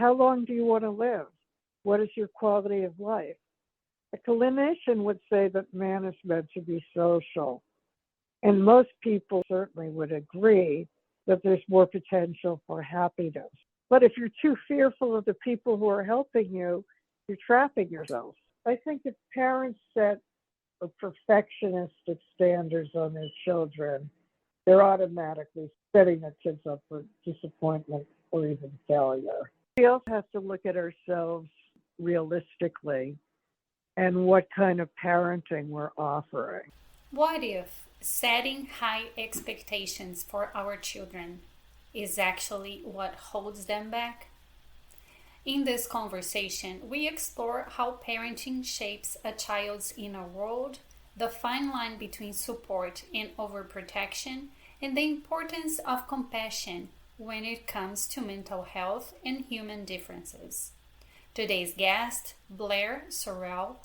How long do you want to live? What is your quality of life? A clinician would say that man is meant to be social. And most people certainly would agree that there's more potential for happiness. But if you're too fearful of the people who are helping you, you're trapping yourself. I think if parents set perfectionistic standards on their children, they're automatically setting their kids up for disappointment or even failure. We also have to look at ourselves realistically and what kind of parenting we're offering. What if setting high expectations for our children is actually what holds them back? In this conversation, we explore how parenting shapes a child's inner world, the fine line between support and overprotection, and the importance of compassion when it comes to mental health and human differences. Today's guest, Blair Sorrel,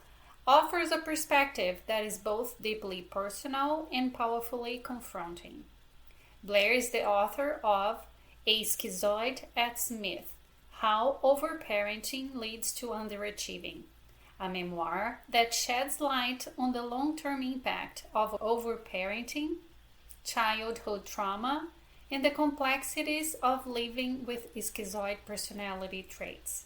offers a perspective that is both deeply personal and powerfully confronting. Blair is the author of A Schizoid at Smith: How Overparenting Leads to Underachieving, a memoir that sheds light on the long-term impact of overparenting, childhood trauma, and the complexities of living with schizoid personality traits.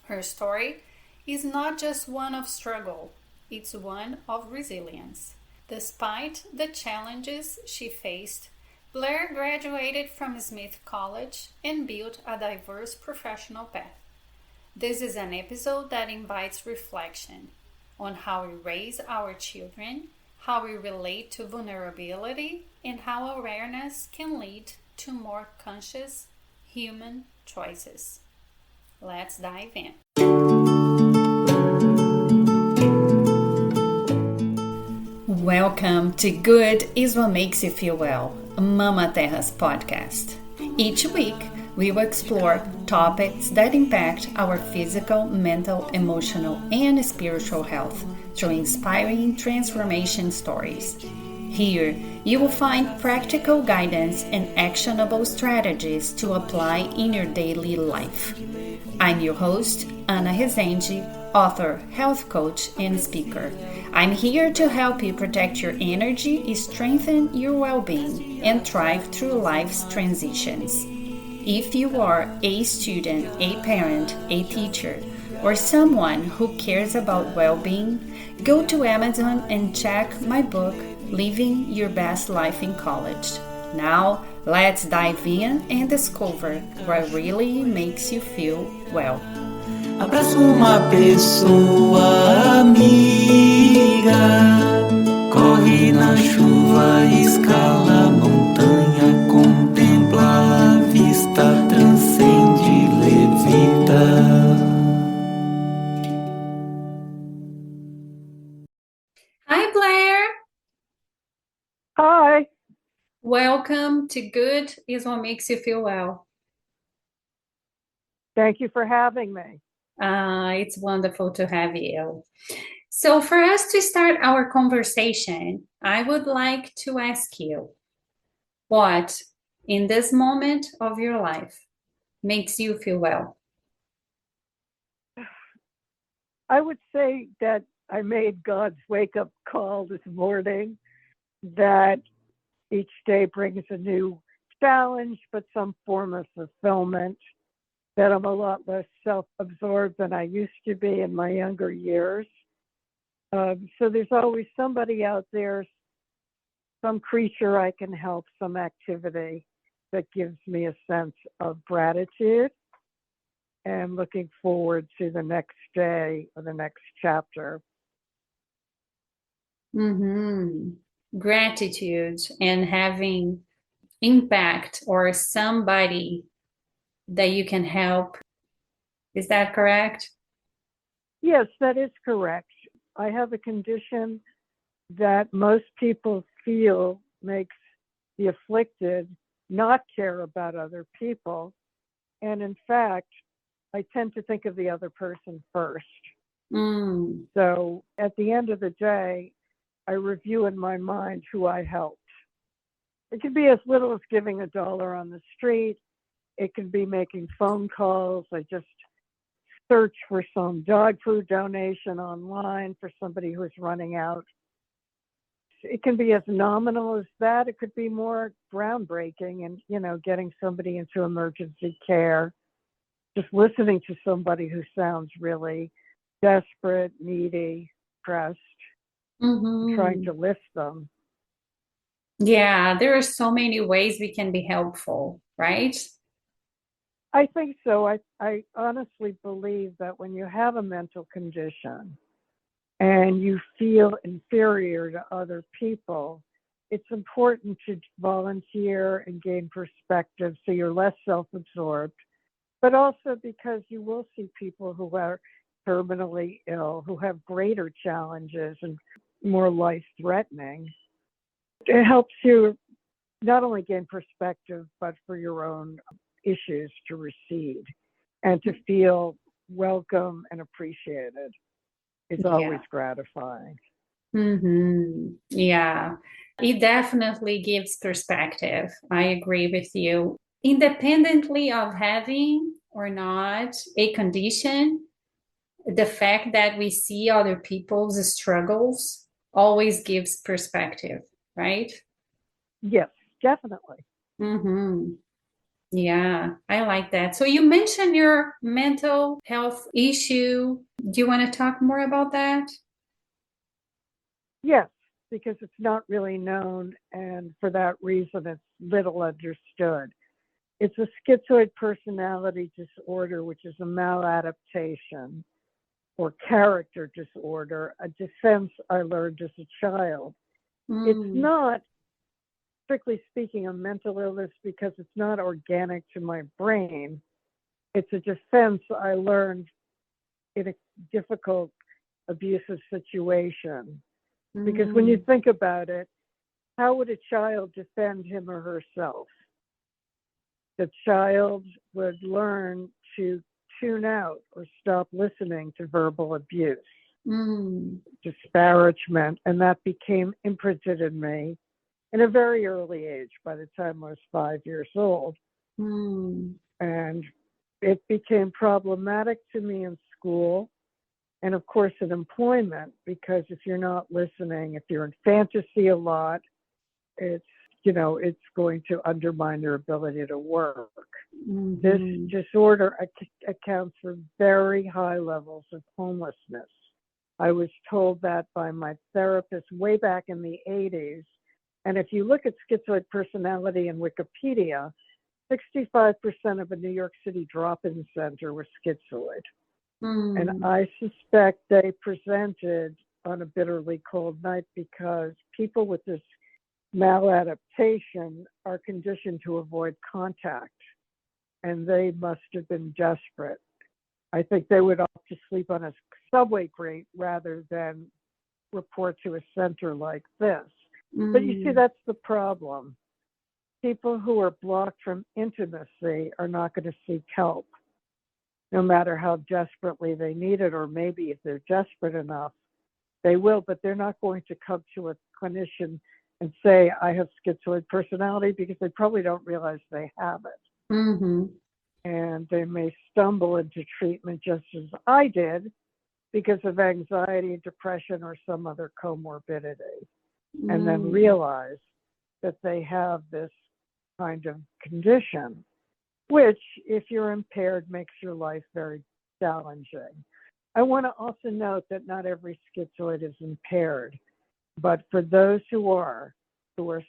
Her story is not just one of struggle, it's one of resilience. Despite the challenges she faced, Blair graduated from Smith College and built a diverse professional path. This is an episode that invites reflection on how we raise our children, how we relate to vulnerability, and how awareness can lead to more conscious human choices. Let's dive in. Welcome to Good is What Makes You Feel Well, Mama Terra's podcast. Each week, we will explore topics that impact our physical, mental, emotional, and spiritual health through inspiring transformation stories. Here, you will find practical guidance and actionable strategies to apply in your daily life. I'm your host, Ana Rezende, author, health coach, and speaker. I'm here to help you protect your energy, strengthen your well-being, and thrive through life's transitions. If you are a student, a parent, a teacher, or someone who cares about well-being, go to Amazon and check my book, Living Your Best Life in College. Now, let's dive in and discover what really makes you feel well. Abraço uma pessoa amiga, corre na chuva, escala a montanha, contempla a vista, transcende, levita. Hi, Blair. Hi. Welcome to Good is What Makes You Feel Well. Thank you for having me. It's wonderful to have you. So for us to start our conversation, I would like to ask you, what in this moment of your life makes you feel well? I would say that I made God's wake-up call this morning, that each day brings a new challenge, but some form of fulfillment, that I'm a lot less self-absorbed than I used to be in my younger years. So there's always somebody out there, some creature I can help, some activity that gives me a sense of gratitude and looking forward to the next day or the next chapter. Gratitude and having impact or somebody that you can help. Is that correct? Yes, that is correct. I have a condition that most people feel makes the afflicted not care about other people. And in fact, I tend to think of the other person first. So at the end of the day, I review in my mind who I helped. It could be as little as giving $1 on the street. It could be making phone calls. I just search for some dog food donation online for somebody who's running out. It can be as nominal as that. It could be more groundbreaking and, getting somebody into emergency care, just listening to somebody who sounds really desperate, needy, pressed, trying to lift them. Yeah, there are so many ways we can be helpful, right? I think so. I honestly believe that when you have a mental condition and you feel inferior to other people, it's important to volunteer and gain perspective so you're less self-absorbed, but also because you will see people who are terminally ill, who have greater challenges and more life-threatening. It helps you not only gain perspective, but for your own issues to recede and to feel welcome and appreciated. It's always gratifying. Yeah, it definitely gives perspective. I agree with you. Independently of having or not a condition, the fact that we see other people's struggles always gives perspective, right? Yes, definitely. Yeah, I like that. So you mentioned your mental health issue. Do you want to talk more about that? Yes, because it's not really known, and for that reason, it's little understood. It's a schizoid personality disorder, which is a maladaptation or character disorder, a defense I learned as a child. It's not, strictly speaking, a mental illness because it's not organic to my brain. It's a defense I learned in a difficult, abusive situation. Because when you think about it, how would a child defend him or herself? The child would learn to tune out or stop listening to verbal abuse, disparagement, and that became imprinted in me in a very early age, by the time I was 5 years old. And it became problematic to me in school and, of course, in employment, because if you're not listening, if you're in fantasy a lot, it's going to undermine their ability to work. This disorder accounts for very high levels of homelessness. I was told that by my therapist way back in the 80s. And if you look at schizoid personality in Wikipedia, 65% of a New York City drop-in center was schizoid. And I suspect they presented on a bitterly cold night because people with this maladaptation are conditioned to avoid contact, and they must have been desperate. I think they would opt to sleep on a subway grate rather than report to a center like this. But you see, that's the problem. People who are blocked from intimacy are not going to seek help, no matter how desperately they need it, or maybe if they're desperate enough, they will, but they're not going to come to a clinician and say, I have schizoid personality, because they probably don't realize they have it. And they may stumble into treatment just as I did because of anxiety, depression, or some other comorbidity, and then realize that they have this kind of condition, which, if you're impaired, makes your life very challenging. I want to also note that not every schizoid is impaired, but for those who are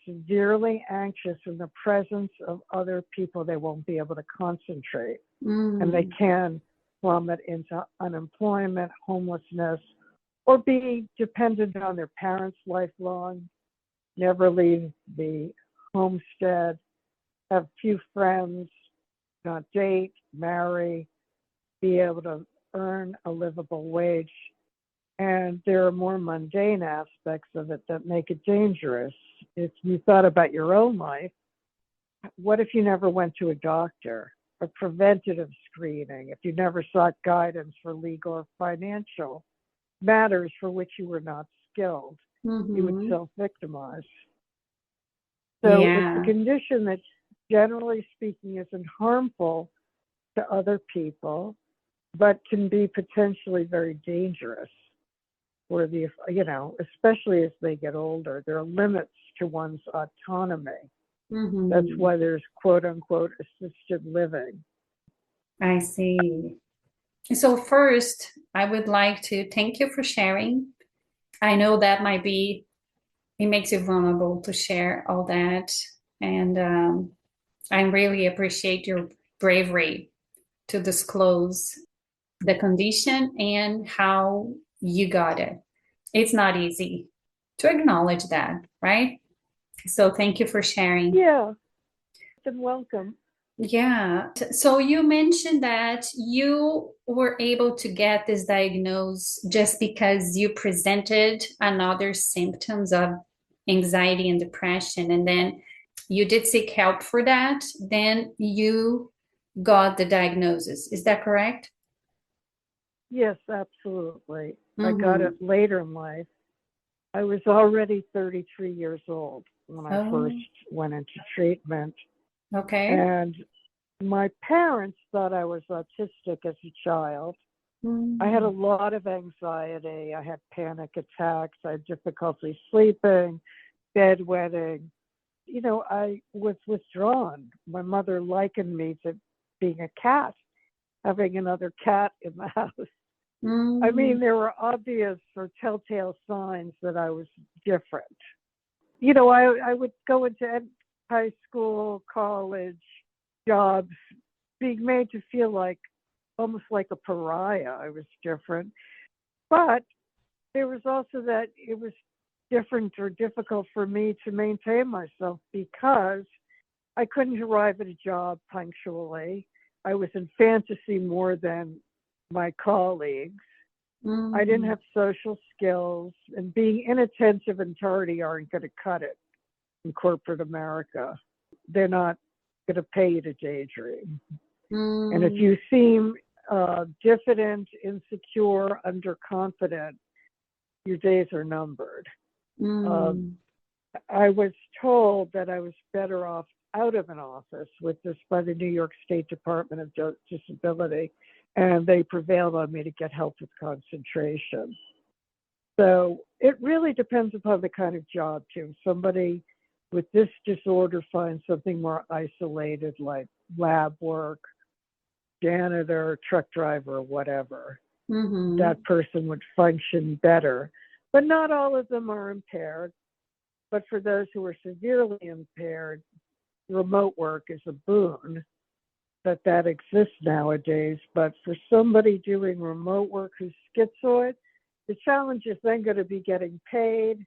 severely anxious in the presence of other people, they won't be able to concentrate, and they can plummet into unemployment, homelessness, or be dependent on their parents lifelong, never leave the homestead, have few friends, not date, marry, be able to earn a livable wage. And there are more mundane aspects of it that make it dangerous. If you thought about your own life, what if you never went to a doctor, a preventative screening, if you never sought guidance for legal or financial matters for which you were not skilled? You would self-victimize. So it's a condition that generally speaking, isn't harmful to other people, but can be potentially very dangerous for especially as they get older. There are limits to one's autonomy. Mm-hmm. That's why there's quote unquote assisted living. I see. So first, I would like to thank you for sharing. I know that it makes you vulnerable to share all that. And I really appreciate your bravery to disclose the condition and how you got it. It's not easy to acknowledge that, right? So thank you for sharing. Yeah, and welcome. Yeah. So you mentioned that you were able to get this diagnosis just because you presented another symptoms of anxiety and depression, and then you did seek help for that. Then you got the diagnosis. Is that correct? Yes, absolutely. Mm-hmm. I got it later in life. I was already 33 years old when I first went into treatment. Okay. And my parents thought I was autistic as a child. I had a lot of anxiety. I had panic attacks. I had difficulty sleeping, bedwetting. I was withdrawn. My mother likened me to being a cat, having another cat in the house. I mean, there were obvious or telltale signs that I was different. I would go into high school, college, jobs, being made to feel almost like a pariah. I was different. But there was also that it was different or difficult for me to maintain myself because I couldn't arrive at a job punctually. I was in fantasy more than my colleagues. I didn't have social skills, and being inattentive and tardy aren't going to cut it in corporate America. They're not going to pay you to daydream. And if you seem diffident, insecure, underconfident, your days are numbered. I was told that I was better off out of an office with this by the New York State Department of Disability, and they prevailed on me to get help with concentration. So it really depends upon the kind of job, too. Somebody with this disorder finds something more isolated, like lab work, janitor, truck driver, whatever. That person would function better. But not all of them are impaired. But for those who are severely impaired, remote work is a boon that exists nowadays. But for somebody doing remote work who's schizoid, the challenge is then going to be getting paid,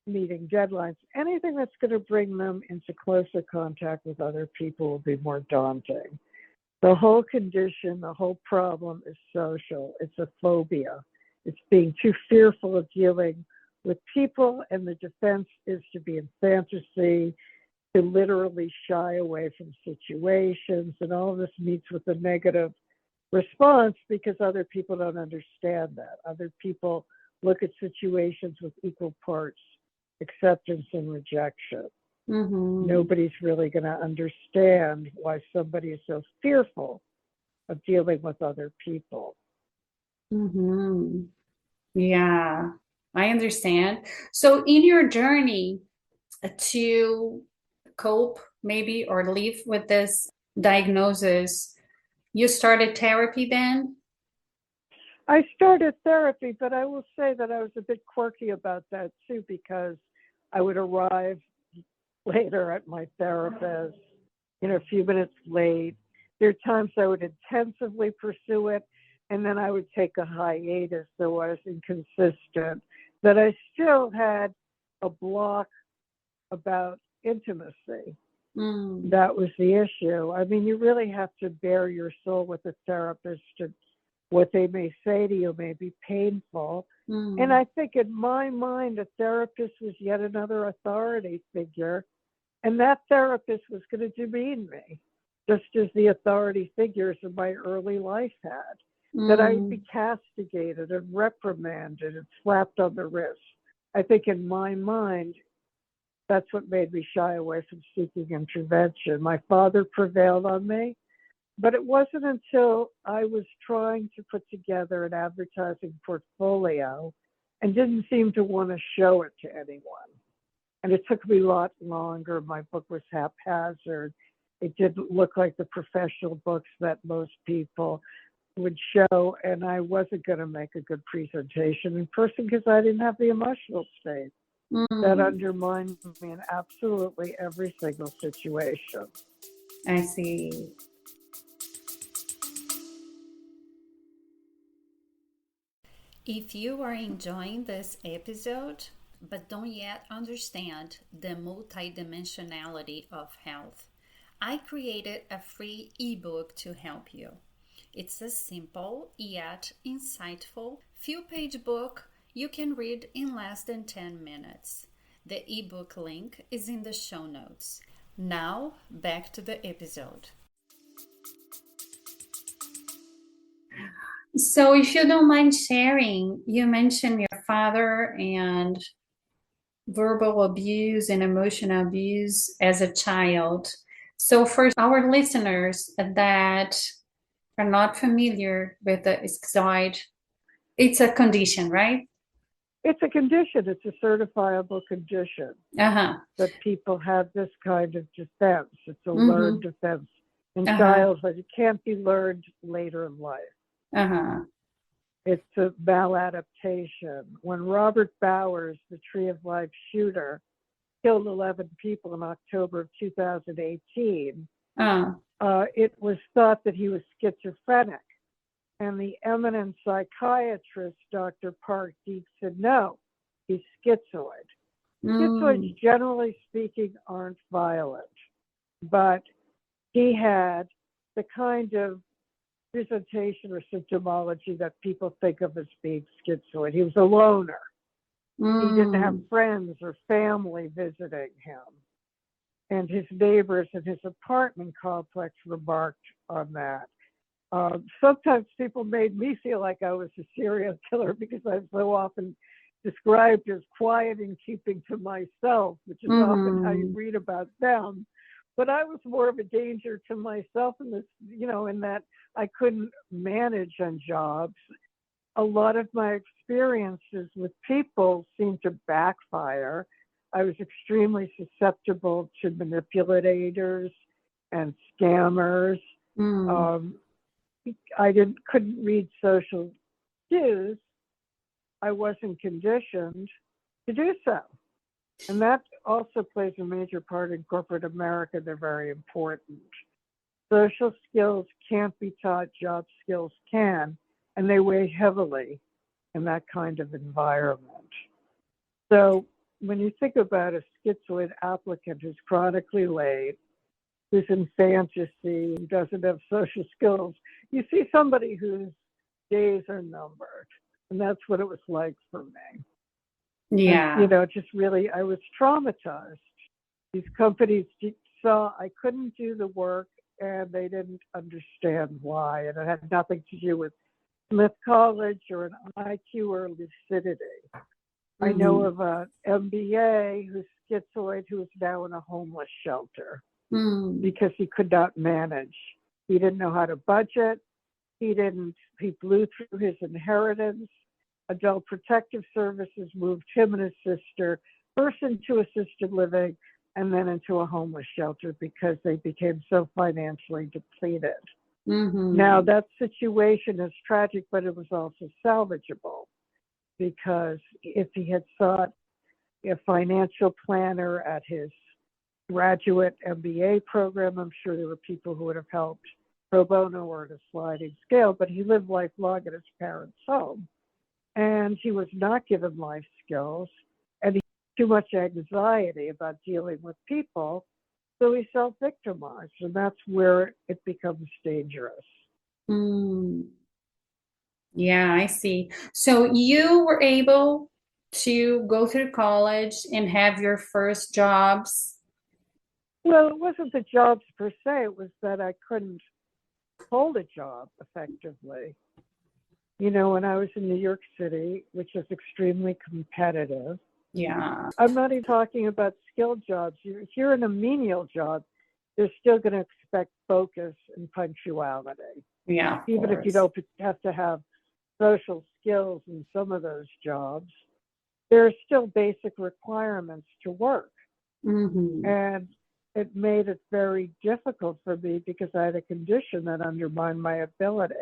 meeting deadlines. Anything that's going to bring them into closer contact with other people will be more daunting. The whole condition, the whole problem is social. It's a phobia. It's being too fearful of dealing with people, and the defense is to be in fantasy, to literally shy away from situations, and all of this meets with a negative response because other people don't understand that. Other people look at situations with equal parts acceptance and rejection. Nobody's really going to understand why somebody is so fearful of dealing with other people. Yeah, I understand. So in your journey to cope maybe or live with this diagnosis, you started therapy then? I started therapy, but I will say that I was a bit quirky about that too, because I would arrive later at my therapist, a few minutes late. There are times I would intensively pursue it, and then I would take a hiatus, so I was inconsistent. That I still had a block about intimacy. That was the issue. I mean, you really have to bare your soul with a therapist. What they may say to you may be painful. And I think in my mind, a therapist was yet another authority figure. And that therapist was going to demean me, just as the authority figures in my early life had. That I would be castigated and reprimanded and slapped on the wrist. I think in my mind, That's what made me shy away from seeking intervention. My father prevailed on me, but it wasn't until I was trying to put together an advertising portfolio and didn't seem to want to show it to anyone. And it took me a lot longer. My book was haphazard. It didn't look like the professional books that most people would show, and I wasn't going to make a good presentation in person because I didn't have the emotional state. That undermined me in absolutely every single situation. I see. If you are enjoying this episode, but don't yet understand the multidimensionality of health, I created a free ebook to help you. It's a simple yet insightful few-page book you can read in less than 10 minutes. The ebook link is in the show notes. Now, back to the episode. So, if you don't mind sharing, you mentioned your father and verbal abuse and emotional abuse as a child. So, for our listeners that are not familiar with the schizoid, it's a condition, right? It's a condition. It's a certifiable condition that people have this kind of defense. It's a learned defense in childhood. It can't be learned later in life. It's a maladaptation. When Robert Bowers, the Tree of Life shooter, killed 11 people in October of 2018, it was thought that he was schizophrenic. And the eminent psychiatrist, Dr. Park Deek, said, no, he's schizoid. Schizoids, generally speaking, aren't violent. But he had the kind of presentation or symptomology that people think of as being schizoid. He was a loner. He didn't have friends or family visiting him. And his neighbors in his apartment complex remarked on that. Sometimes people made me feel like I was a serial killer because I'm so often described as quiet and keeping to myself, which is often how you read about them. But I was more of a danger to myself in this, in that I couldn't manage on jobs. A lot of my experiences with people seemed to backfire. I was extremely susceptible to manipulators and scammers. I couldn't read social cues. I wasn't conditioned to do so. And that also plays a major part in corporate America. They're very important. Social skills can't be taught, job skills can, and they weigh heavily in that kind of environment. So when you think about a schizoid applicant who's chronically late, who's in fantasy, who doesn't have social skills, you see somebody whose days are numbered. And that's what it was like for me. Yeah. And, just really, I was traumatized. These companies saw I couldn't do the work and they didn't understand why. And it had nothing to do with Smith College or an IQ or lucidity. I know of an MBA who's schizoid who is now in a homeless shelter because he could not manage. He didn't know how to budget. He blew through his inheritance. Adult Protective Services moved him and his sister first into assisted living and then into a homeless shelter because they became so financially depleted. Now, that situation is tragic, but it was also salvageable because if he had sought a financial planner at his graduate MBA program, I'm sure there were people who would have helped pro bono or at a sliding scale, but he lived lifelong at his parents' home. And he was not given life skills, and he had too much anxiety about dealing with people, so he self-victimized, and that's where it becomes dangerous. Yeah, I see. So you were able to go through college and have your first jobs? Well, it wasn't the jobs per se, it was that I couldn't hold a job effectively. When I was in New York City, which is extremely competitive, Yeah. I'm not even talking about skilled jobs. If you're in a menial job, they're still going to expect focus and punctuality. Yeah. Even if you don't have to have social skills in some of those jobs, there are still basic requirements to work. Mm-hmm. And it made it very difficult for me because I had a condition that undermined my ability.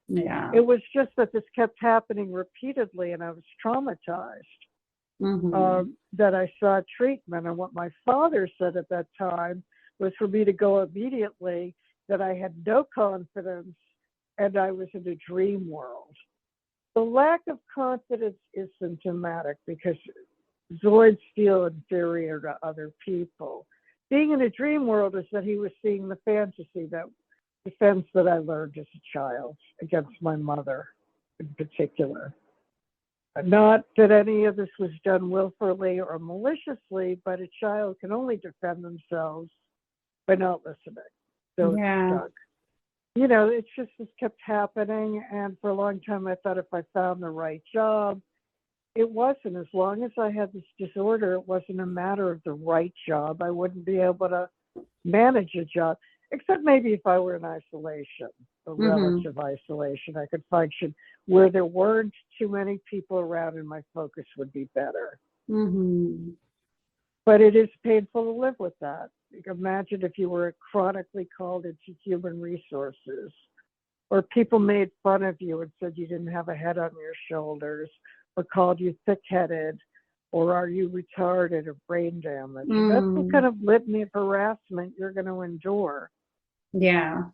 Yeah. It was just that this kept happening repeatedly, and I was traumatized. That I sought treatment. And what my father said at that time was for me to go immediately, that I had no confidence and I was in a dream world. The lack of confidence is symptomatic because Zoids feel inferior to other people. Being in a dream world is that he was seeing the fantasy, that defense that I learned as a child against my mother in particular. Not that any of this was done willfully or maliciously, but a child can only defend themselves by not listening. So it's stuck. You know, it's just this kept happening. And for a long time, I thought if I found the right job, it wasn't. As long as I had this disorder, it wasn't a matter of the right job. I wouldn't be able to manage a job, except maybe if I were in isolation, or relative isolation. I could function where there weren't too many people around and my focus would be better. But it is painful to live with that. Imagine if you were chronically called into human resources, or people made fun of you and said you didn't have a head on your shoulders, or called you thick-headed, or are you retarded or brain damaged. That's the kind of litany of harassment you're going to endure. Yeah.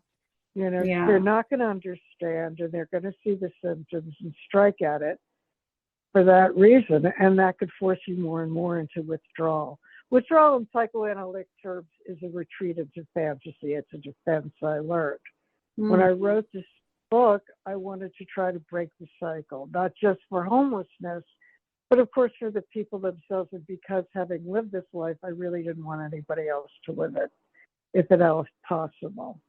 You know, they're not going to understand, and they're going to see the symptoms and strike at it for that reason, and that could force you more and more into withdrawal. Withdrawal in psychoanalytic terms is a retreat into fantasy. It's a defense I learned. When I wrote this book, I wanted to try to break the cycle, not just for homelessness, but of course for the people themselves. And because having lived this life, I really didn't want anybody else to live it, if at all possible.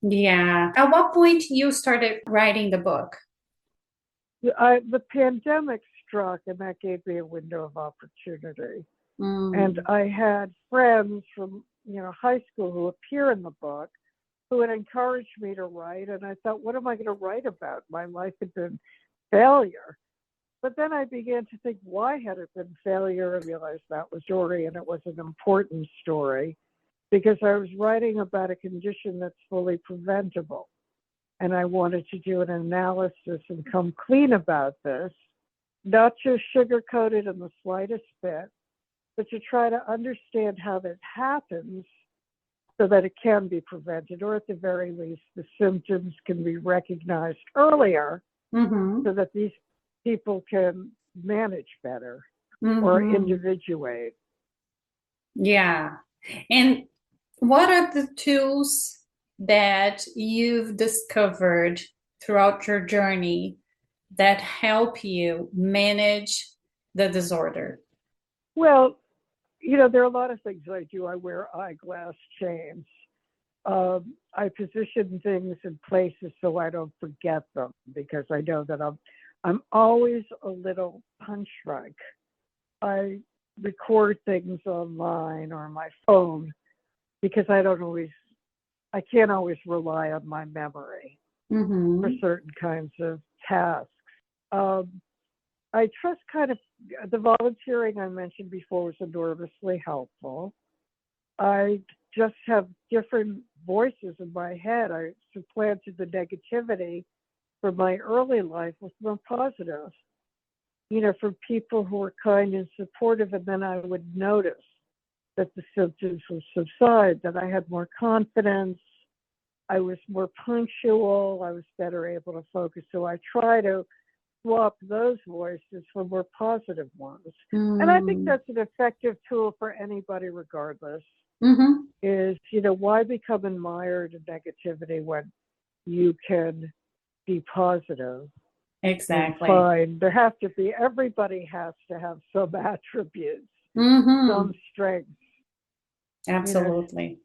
Yeah. At what point you started writing the book? The pandemic struck, and that gave me a window of opportunity. And I had friends from, high school who appear in the book who had encouraged me to write. And I thought, what am I going to write about? My life had been failure. But then I began to think, why had it been failure? I realized that was story, and it was an important story because I was writing about a condition that's fully preventable. And I wanted to do an analysis and come clean about this, not just sugarcoat it in the slightest bit, but to try to understand how that happens so that it can be prevented, or at the very least, the symptoms can be recognized earlier so that these people can manage better or individuate. Yeah. And what are the tools that you've discovered throughout your journey that help you manage the disorder? Well, there are a lot of things I do. I wear eyeglass chains. I position things in places so I don't forget them, because I know that I'm always a little punch drunk. I record things online or on my phone because I can't always rely on my memory for certain kinds of tasks. I trust the volunteering I mentioned before was enormously helpful. I just have different voices in my head. I supplanted the negativity from my early life with more positive, from people who were kind and supportive, and then I would notice that the symptoms would subside, that I had more confidence, I was more punctual, I was better able to focus. So I try to swap those voices for more positive ones. And I think that's an effective tool for anybody regardless, is, why become admired in negativity when you can be positive? Exactly. Fine. Everybody has to have some attributes, some strengths. Absolutely.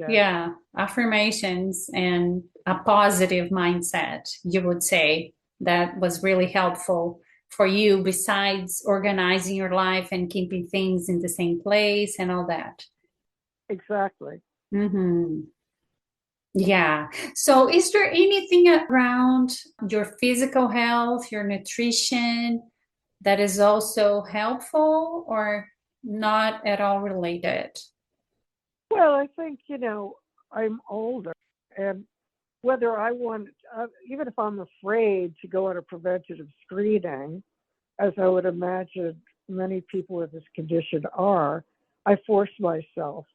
Yeah. Affirmations and a positive mindset, you would say, that was really helpful for you besides organizing your life and keeping things in the same place and all that? Exactly. Mm-hmm. Yeah. So is there anything around your physical health, your nutrition that is also helpful or not at all related? Well, I think, I'm older, and whether I want, even if I'm afraid to go on a preventative screening, as I would imagine many people with this condition are, I force myself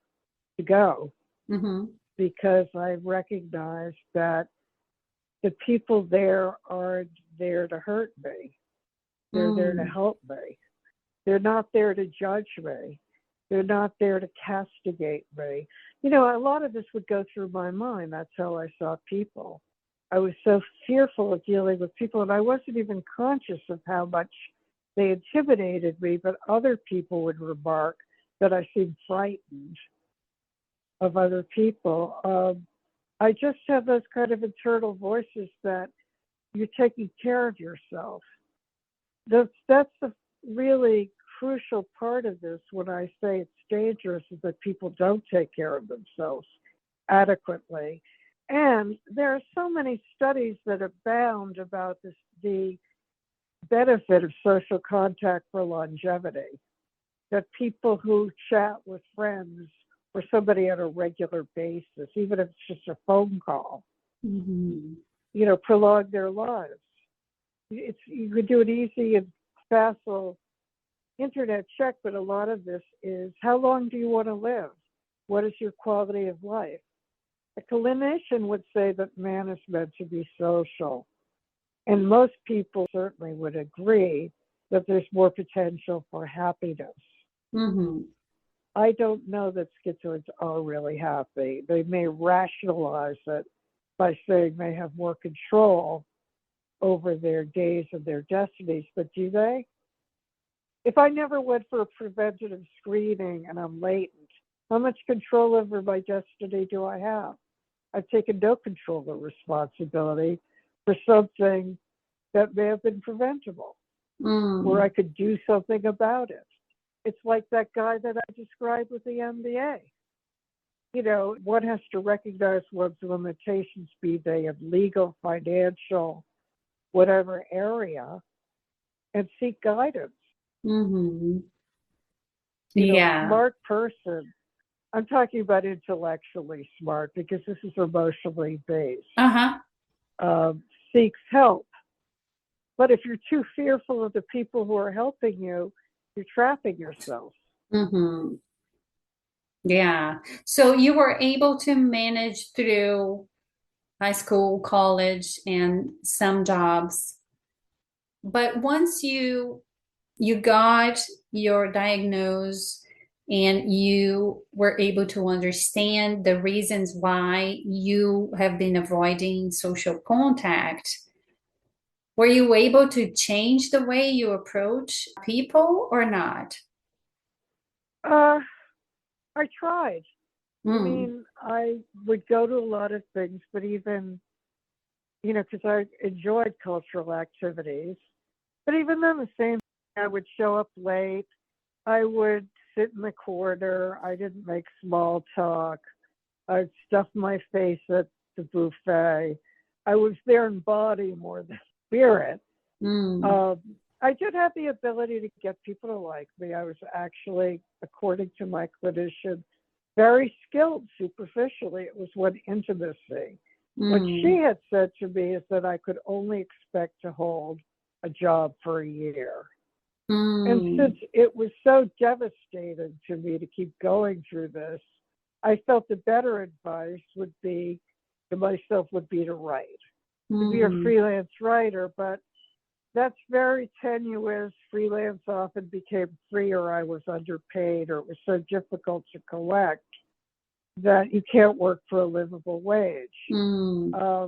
to go Mm-hmm. because I recognize that the people there aren't there to hurt me. They're there to help me. They're not there to judge me. They're not there to castigate me. A lot of this would go through my mind. That's how I saw people. I was so fearful of dealing with people, and I wasn't even conscious of how much they intimidated me, but other people would remark that I seemed frightened of other people. I just have those kind of internal voices that you're taking care of yourself. That's the really crucial part of this when I say it's dangerous, is that people don't take care of themselves adequately. And there are so many studies that abound about this, the benefit of social contact for longevity, that people who chat with friends or somebody on a regular basis, even if it's just a phone call, Mm-hmm. prolong their lives. You could do an easy and facile internet check, but a lot of this is, how long do you want to live? What is your quality of life? A clinician would say that man is meant to be social. And most people certainly would agree that there's more potential for happiness. Mm-hmm. I don't know that schizoids are really happy. They may rationalize it by saying they have more control over their days and their destinies, but do they? If I never went for a preventative screening and I'm latent, how much control over my destiny do I have? I've taken no control or responsibility for something that may have been preventable, where I could do something about it. It's like that guy that I described with the MBA. One has to recognize one's limitations, be they in legal, financial, whatever area, and seek guidance. Mm-hmm. Yeah. Smart person. I'm talking about intellectually smart because this is emotionally based. Uh-huh. Seeks help. But if you're too fearful of the people who are helping you, you're trapping yourself. Mm-hmm. Yeah. So you were able to manage through high school, college, and some jobs. But once you got your diagnosis and you were able to understand the reasons why you have been avoiding social contact, were you able to change the way you approach people or not? I tried. I mean, I would go to a lot of things, but even, because I enjoyed cultural activities, but even then the same thing, I would show up late. I would sit in the corner. I didn't make small talk. I'd stuff my face at the buffet. I was there in body more than spirit. I did have the ability to get people to like me. I was actually, according to my clinician, very skilled superficially. It was one intimacy. What she had said to me is that I could only expect to hold a job for a year. And since it was so devastating to me to keep going through this, I felt the better advice would be to myself would be to write, to be a freelance writer. But that's very tenuous. Freelance often became free, or I was underpaid, or it was so difficult to collect that you can't work for a livable wage. I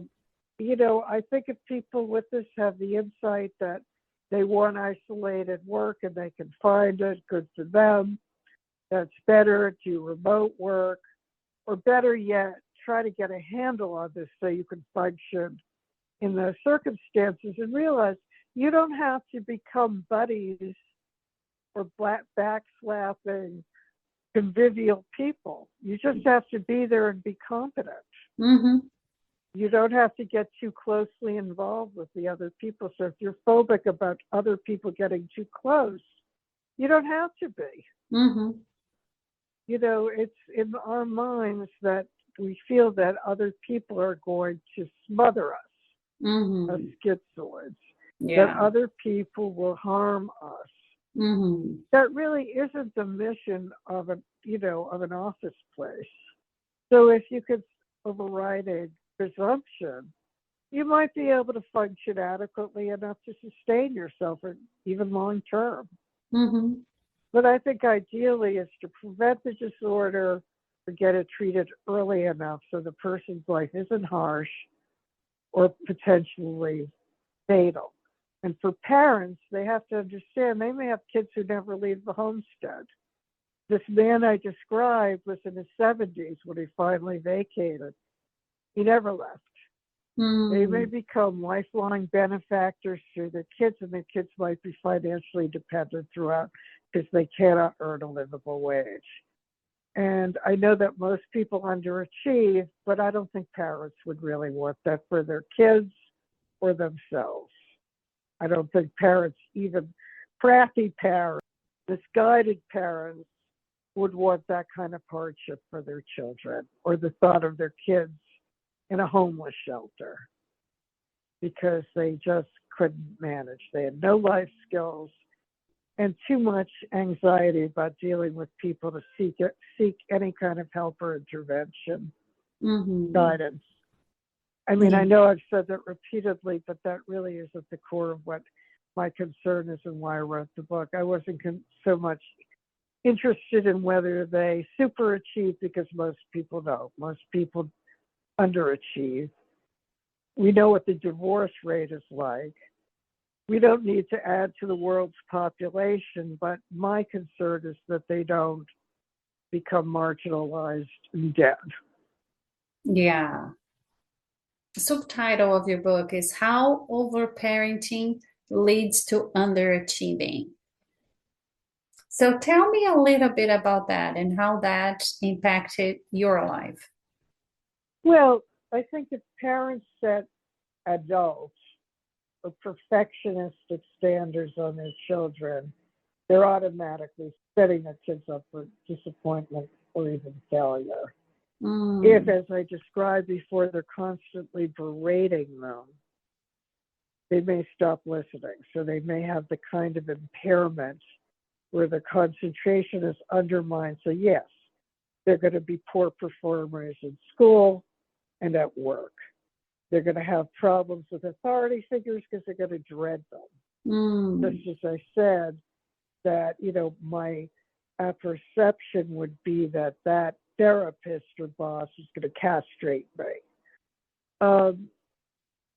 think if people with this have the insight that they want isolated work and they can find it, good for them. That's better, do remote work, or better yet, try to get a handle on this so you can function in those circumstances and realize You don't have to become buddies or backslapping convivial people. You just have to be there and be competent. Mm-hmm. You don't have to get too closely involved with the other people. So if you're phobic about other people getting too close, you don't have to be. Mm-hmm. You know, it's in our minds that we feel that other people are going to smother us as schizoids, that other people will harm us. Mm-hmm. That really isn't the mission of an office place. So if you could override a presumption, you might be able to function adequately enough to sustain yourself or even long term. Mm-hmm. But I think ideally is to prevent the disorder or get it treated early enough so the person's life isn't harsh or potentially fatal. And for parents, they have to understand they may have kids who never leave the homestead. This man I described was in his 70s when he finally vacated. He never left. They may become lifelong benefactors through their kids, and their kids might be financially dependent throughout because they cannot earn a livable wage. And I know that most people underachieve, but I don't think parents would really want that for their kids or themselves. I don't think parents, even crafty parents, misguided parents, would want that kind of hardship for their children or the thought of their kids in a homeless shelter because they just couldn't manage. They had no life skills and too much anxiety about dealing with people to seek any kind of help or intervention, guidance. I mean, I know I've said that repeatedly, but that really is at the core of what my concern is and why I wrote the book. I wasn't so much interested in whether they superachieve because most people don't. Most people underachieve. We know what the divorce rate is like. We don't need to add to the world's population, but my concern is that they don't become marginalized and dead. Yeah. The subtitle of your book is How Overparenting Leads to Underachieving. So tell me a little bit about that and how that impacted your life. Well, I think if parents set adults or perfectionistic standards on their children, they're automatically setting their kids up for disappointment or even failure. If, as I described before, they're constantly berating them, they may stop listening. So they may have the kind of impairment where the concentration is undermined. So yes, they're going to be poor performers in school and at work. They're going to have problems with authority figures because they're going to dread them. Just as I said, that, my perception would be that therapist or boss is going to castrate me.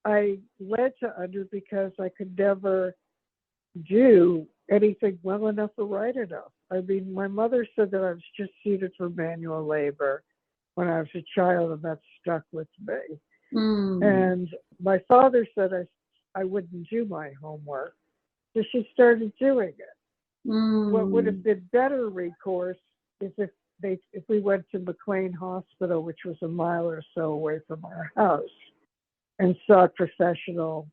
I led to under because I could never do anything well enough or right enough. I mean, my mother said that I was just suited for manual labor when I was a child, and that stuck with me. And my father said I wouldn't do my homework, so she started doing it. What would have been better recourse is if we went to McLean Hospital, which was a mile or so away from our house, and sought professional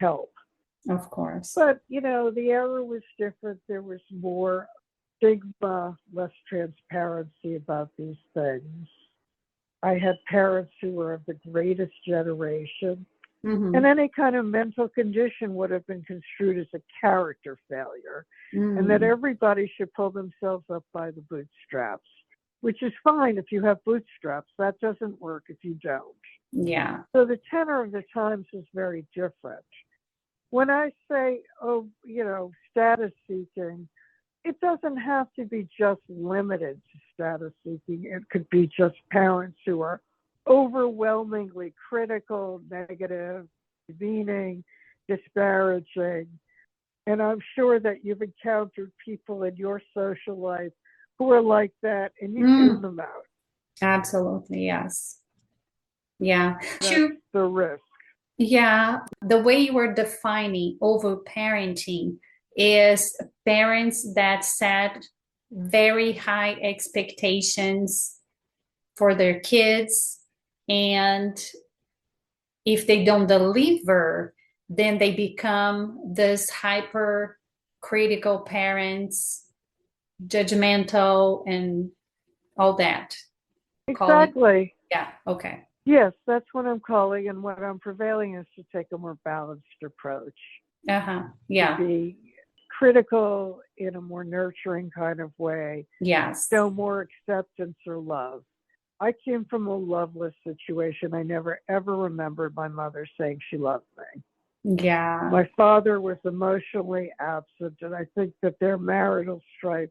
help. Of course. But, the era was different. There was more stigma, less transparency about these things. I had parents who were of the greatest generation, and any kind of mental condition would have been construed as a character failure, and that everybody should pull themselves up by the bootstraps, which is fine if you have bootstraps. That doesn't work if you don't. Yeah. So the tenor of the times is very different. When I say, status seeking, it doesn't have to be just limited to status seeking. It could be just parents who are overwhelmingly critical, negative, demeaning, disparaging. And I'm sure that you've encountered people in your social life who are like that, and you tune them out. Absolutely, yes. Yeah. That's the risk. Yeah, the way you were defining overparenting is parents that set very high expectations for their kids, and if they don't deliver, then they become this hyper critical parents, judgmental, and all that. Call it, Exactly. yeah, okay. Yes, that's what I'm calling, and what I'm prevailing is to take a more balanced approach, Uh-huh. to Yeah. be critical in a more nurturing kind of way, Yes. show more acceptance or love. I came from a loveless situation. I never ever remembered my mother saying she loved me. Yeah. My father was emotionally absent, and I think that their marital strife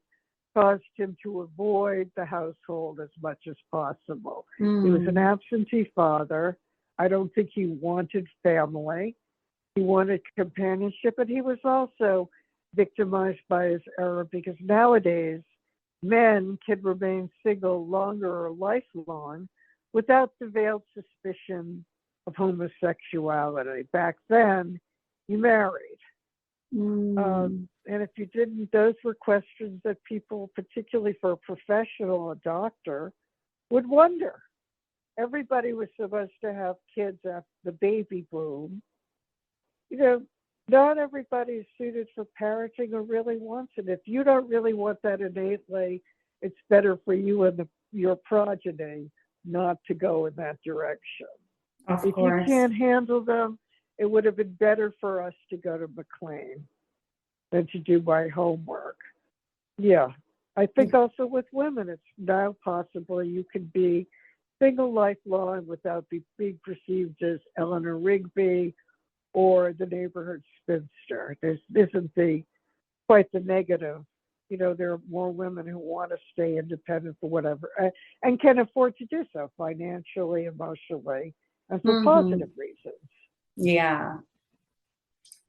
caused him to avoid the household as much as possible. He was an absentee father. I don't think he wanted family. He wanted companionship, but he was also victimized by his era, because nowadays men can remain single longer or lifelong without the veiled suspicion of homosexuality. Back then, you married. And if you didn't, those were questions that people, particularly for a professional, a doctor, would wonder. Everybody was supposed to have kids after the baby boom. You know, not everybody is suited for parenting or really wants it. If you don't really want that innately, it's better for you and your progeny not to go in that direction. Of If you course. can't handle them, it would have been better for us to go to McLean than to do my homework. Yeah. I think also with women, it's now possible you can be single lifelong without being perceived as Eleanor Rigby or the neighborhood spinster. This isn't quite the negative. You know, there are more women who want to stay independent for whatever and can afford to do so financially, emotionally, and for positive reasons. Yeah.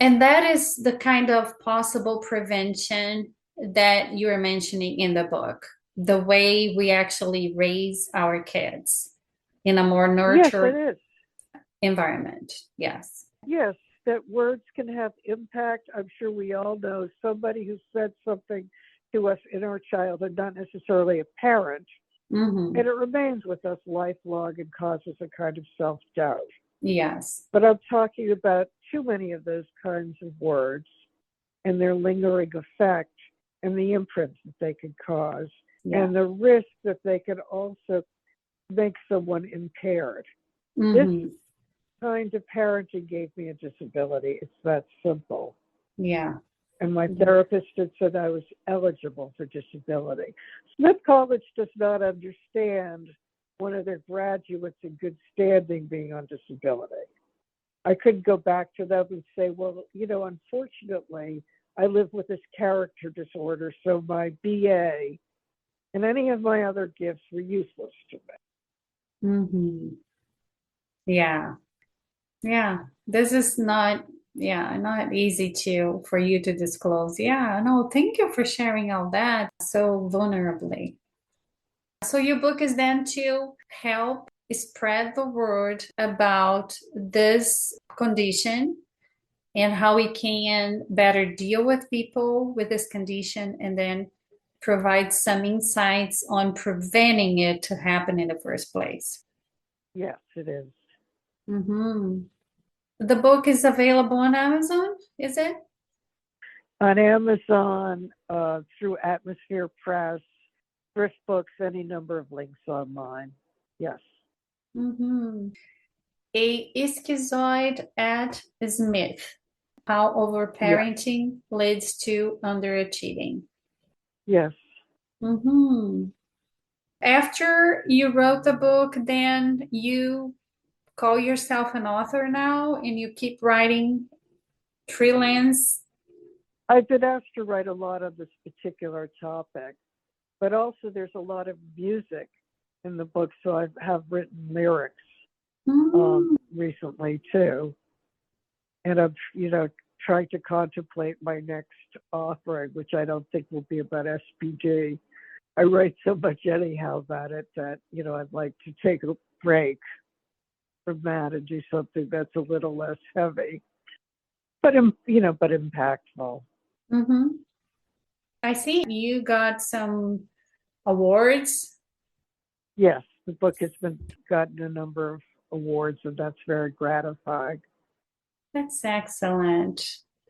And that is the kind of possible prevention that you are mentioning in the book, the way we actually raise our kids in a more Yes, it nurtured is. environment. Yes. Yes, that words can have impact. I'm sure we all know somebody who said something to us in our childhood, not necessarily a parent, and it remains with us lifelong and causes a kind of self-doubt. Yes. But I'm talking about too many of those kinds of words and their lingering effect and the imprint that they can cause and the risk that they can also make someone impaired. This kind of parenting gave me a disability. It's that simple. Yeah. And my therapist had said I was eligible for disability. Smith College does not understand one of their graduates in good standing being on disability. I could go back to them and say, well, you know, unfortunately, I live with this character disorder, so my BA and any of my other gifts were useless to me. Yeah. Yeah. This is not easy for you to disclose. Yeah, no, thank you for sharing all that so vulnerably. So your book is then to help spread the word about this condition and how we can better deal with people with this condition, and then provide some insights on preventing it to happen in the first place. Yes, it is. The book is available on Amazon, is it? On Amazon, through Atmosphere Press, Thrift Books, any number of links online. Yes. A Schizoid at Smith, How Overparenting Leads to Underachieving. Yes. After you wrote the book, then you call yourself an author now and you keep writing freelance? I've been asked to write a lot on this particular topic, but also there's a lot of music in the book, so I have written lyrics recently too. And I'm, trying to contemplate my next offering, which I don't think will be about SPD. I write so much anyhow about it that, I'd like to take a break. from that and do something that's a little less heavy, but but impactful. Mm-hmm. I see you got some awards. Yes, the book has gotten a number of awards, and that's very gratifying. That's excellent.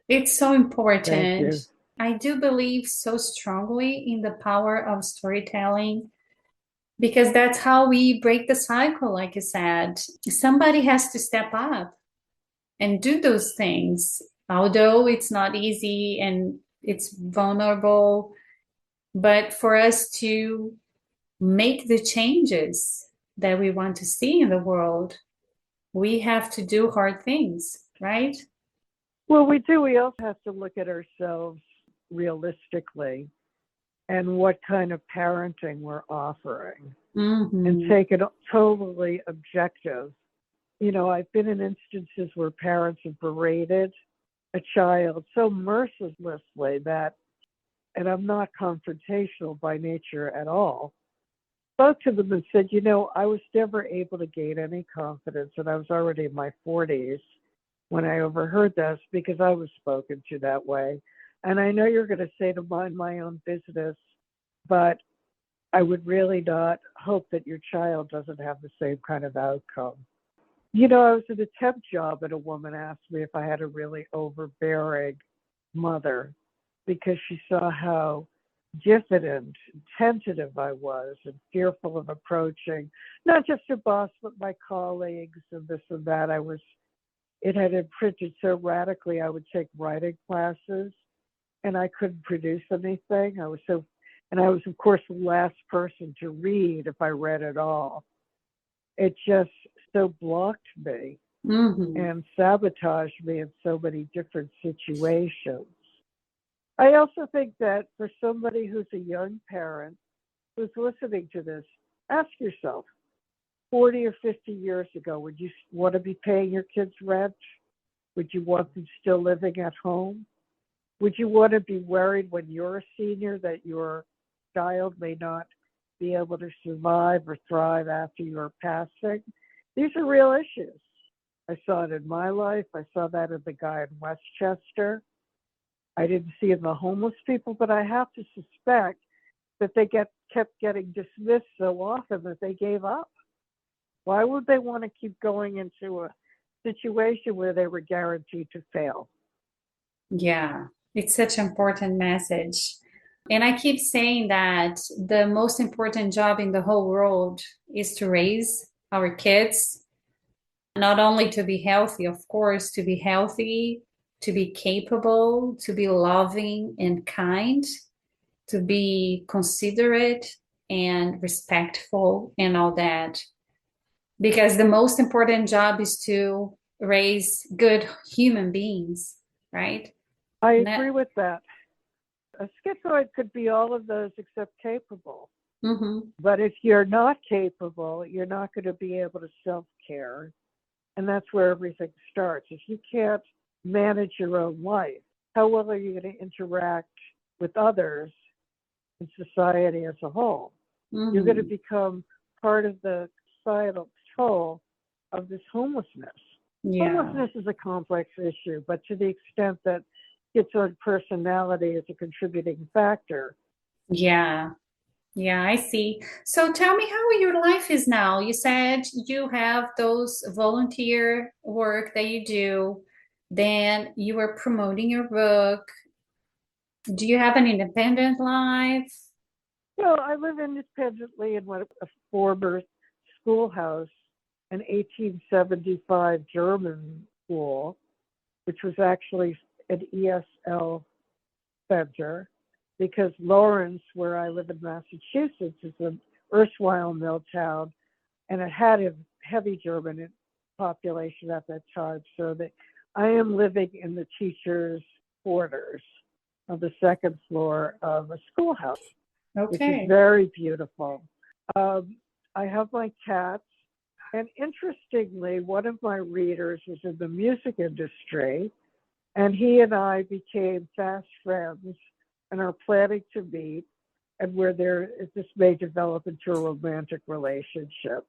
It's so Thank important. you. I do believe so strongly in the power of storytelling because that's how we break the cycle, like you said. Somebody has to step up and do those things, although it's not easy and it's vulnerable. But for us to make the changes that we want to see in the world, we have to do hard things, right? Well, we do. We also have to look at ourselves realistically and what kind of parenting we're offering and take it totally objective. I've been in instances where parents have berated a child so mercilessly that, and I'm not confrontational by nature at all, spoke to them and said, I was never able to gain any confidence, and I was already in my 40s when I overheard this because I was spoken to that way. And I know you're going to say to mind my own business, but I would really not hope that your child doesn't have the same kind of outcome. I was at a temp job and a woman asked me if I had a really overbearing mother because she saw how diffident and tentative I was and fearful of approaching not just her boss, but my colleagues and this and that. It had imprinted so radically. I would take writing classes and I couldn't produce anything. And I was, of course, the last person to read if I read at all. It just so blocked me and sabotaged me in so many different situations. I also think that for somebody who's a young parent who's listening to this, ask yourself, 40 or 50 years ago, would you want to be paying your kids rent? Would you want them still living at home? Would you want to be worried when you're a senior that your child may not be able to survive or thrive after your passing? These are real issues. I saw it in my life. I saw that in the guy in Westchester. I didn't see it in the homeless people, but I have to suspect that they kept getting dismissed so often that they gave up. Why would they want to keep going into a situation where they were guaranteed to fail? Yeah, it's such an important message. And I keep saying that the most important job in the whole world is to raise our kids, not only to be healthy, of course, to be healthy, to be capable, to be loving and kind, to be considerate and respectful and all that. Because the most important job is to raise good human beings, right? I agree with that. A schizoid could be all of those except capable. But if you're not capable, you're not going to be able to self-care. And that's where everything starts. If you can't manage your own life, how well are you going to interact with others in society as a whole? You're going to become part of the societal toll of this homelessness. Homelessness is a complex issue, but to the extent that schizoid personality is a contributing factor. Yeah, I see. So tell me how your life is now. You said you have those volunteer work that you do, then you were promoting your book. Do you have an independent life? Well, I live independently in a former schoolhouse, an 1875 German school, which was actually an ESL center, because Lawrence, where I live in Massachusetts, is an erstwhile mill town, and it had a heavy German population at that time. So that I am living in the teachers' quarters of the second floor of a schoolhouse, which is very beautiful. I have my cats, and interestingly, one of my readers was in the music industry, and he and I became fast friends and are planning to meet, and this may develop into a romantic relationship.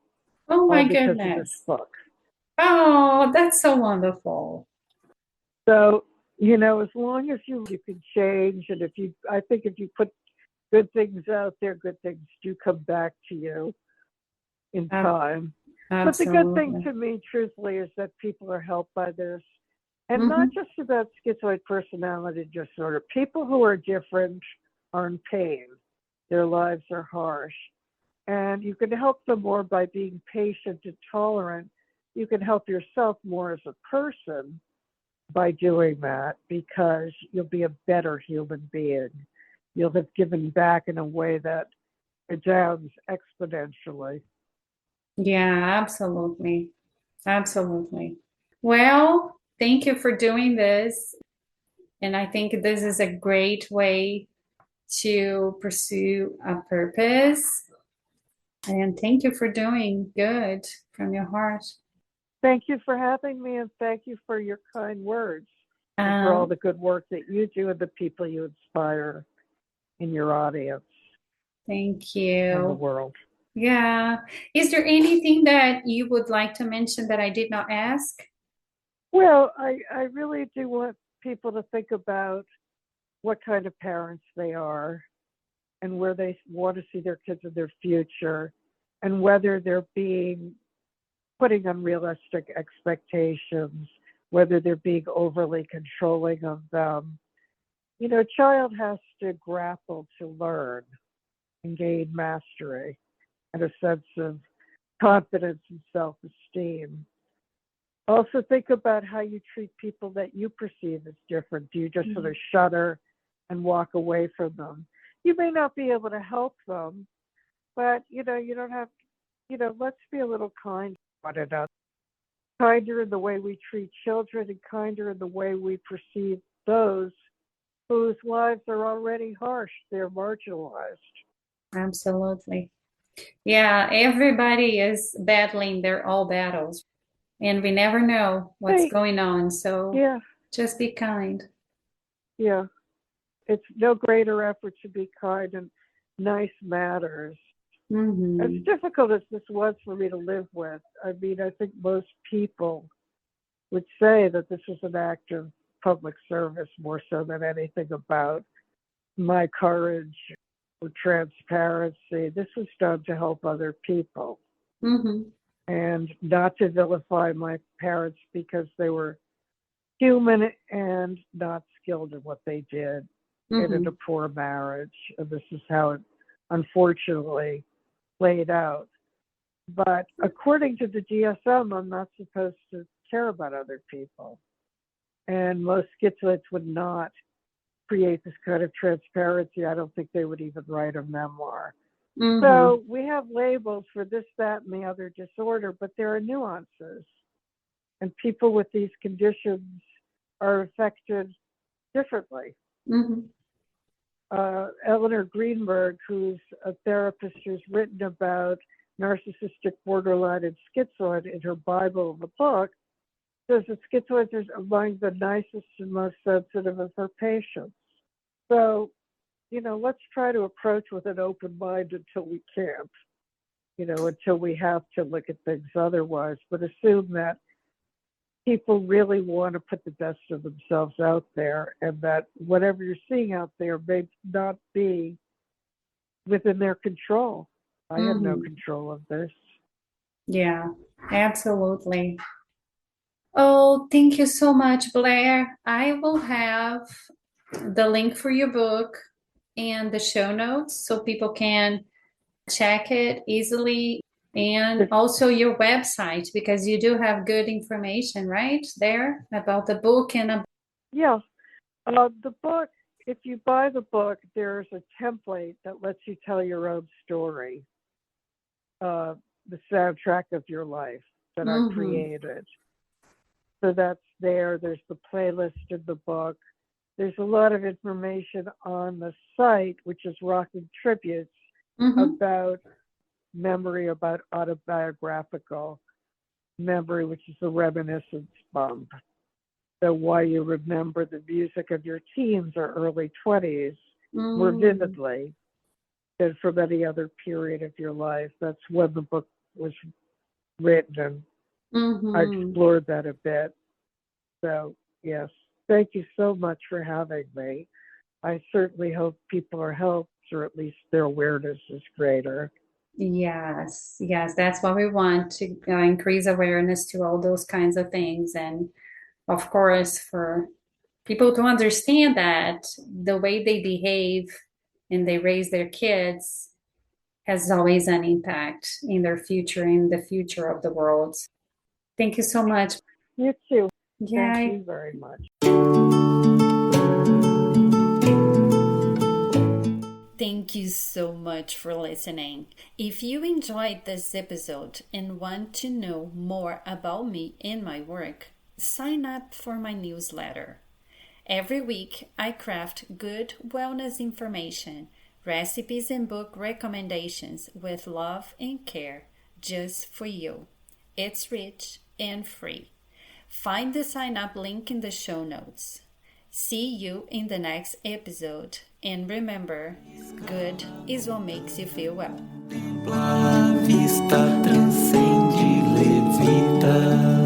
Oh my all because goodness. of this book. Oh, that's so wonderful. So, as long as you can change, and I think if you put good things out there, good things do come back to you in time. But the good thing Absolutely. to me, truthfully, is that people are helped by this. And not Mm-hmm. just about schizoid personality disorder. People who are different are in pain. Their lives are harsh. And you can help them more by being patient and tolerant. You can help yourself more as a person by doing that because you'll be a better human being. You'll have given back in a way that redounds exponentially. Yeah, absolutely. Absolutely. Well, thank you for doing this. And I think this is a great way to pursue a purpose. And thank you for doing good from your heart. Thank you for having me, and thank you for your kind words and for all Um, the good work that you do and the people you inspire in your audience Thank and the you. world. Yeah. Is there anything that you would like to mention that I did not ask? Well, I really do want people to think about what kind of parents they are and where they want to see their kids in their future and whether they're being putting unrealistic expectations, whether they're being overly controlling of them. A child has to grapple to learn and gain mastery and a sense of confidence and self-esteem. Also, think about how you treat people that you perceive as different. Do you just sort of shudder and walk away from them? You may not be able to help them, but you don't have. Let's be a little kind to one another. Kinder in the way we treat children, and kinder in the way we perceive those whose lives are already harsh. They're marginalized. Absolutely. Yeah, everybody is battling their all battles, and we never know what's Hey, going on. So yeah, just be kind. yeah. It's no greater effort to be kind, and nice matters. As Mm-hmm. difficult as this was for me to live with, I mean, I think most people would say that this was an act of public service more so than anything about my courage or transparency. This was done to help other people Mm-hmm. and not to vilify my parents because they were human and not skilled in what they did and in Mm-hmm. a poor marriage. And this is how it unfortunately played out. But according to the DSM, I'm not supposed to care about other people. And most schizoids would not create this kind of transparency. I don't think they would even write a memoir. Mm-hmm. So we have labels for this, that, and the other disorder, but there are nuances. And people with these conditions are affected differently. Mm-hmm. Eleanor Greenberg, who's a therapist who's written about narcissistic borderline and schizoid in her Bible, the book, says that schizoids are among the nicest and most sensitive of her patients. So, let's try to approach with an open mind until we can't, until we have to look at things otherwise, but assume that people really want to put the best of themselves out there and that whatever you're seeing out there may not be within their control. I have no Mm-hmm. control of this. Yeah, absolutely. Oh, thank you so much, Blair. I will have the link for your book and the show notes so people can check it easily, and also your website because you do have good information right there about the book and Yeah, the book, if you buy the book, there's a template that lets you tell your own story, the soundtrack of your life that I've mm-hmm. created. So that's there. There's the playlist in the book. There's a lot of information on the site, which is Rocking Tributes, Mm-hmm. about memory, about autobiographical memory, which is the reminiscence bump. So why you remember the music of your teens or early 20s more Mm. vividly than from any other period of your life. That's when the book was written and I Mm-hmm. explored that a bit. So, yes, thank you so much for having me. I certainly hope people are helped, or at least their awareness is greater. Yes, yes, that's what we want to increase awareness to all those kinds of things. And of course, for people to understand that the way they behave and they raise their kids has always an impact in their future, in the future of the world. Thank you so much. You too. Yeah. Thank you very much. Thank you so much for listening. If you enjoyed this episode and want to know more about me and my work, sign up for my newsletter. Every week, I craft good wellness information, recipes, and book recommendations with love and care just for you. It's rich and free. Find the sign up link in the show notes. See you in the next episode. And remember, good is what makes you feel well. A vista transcende, levita.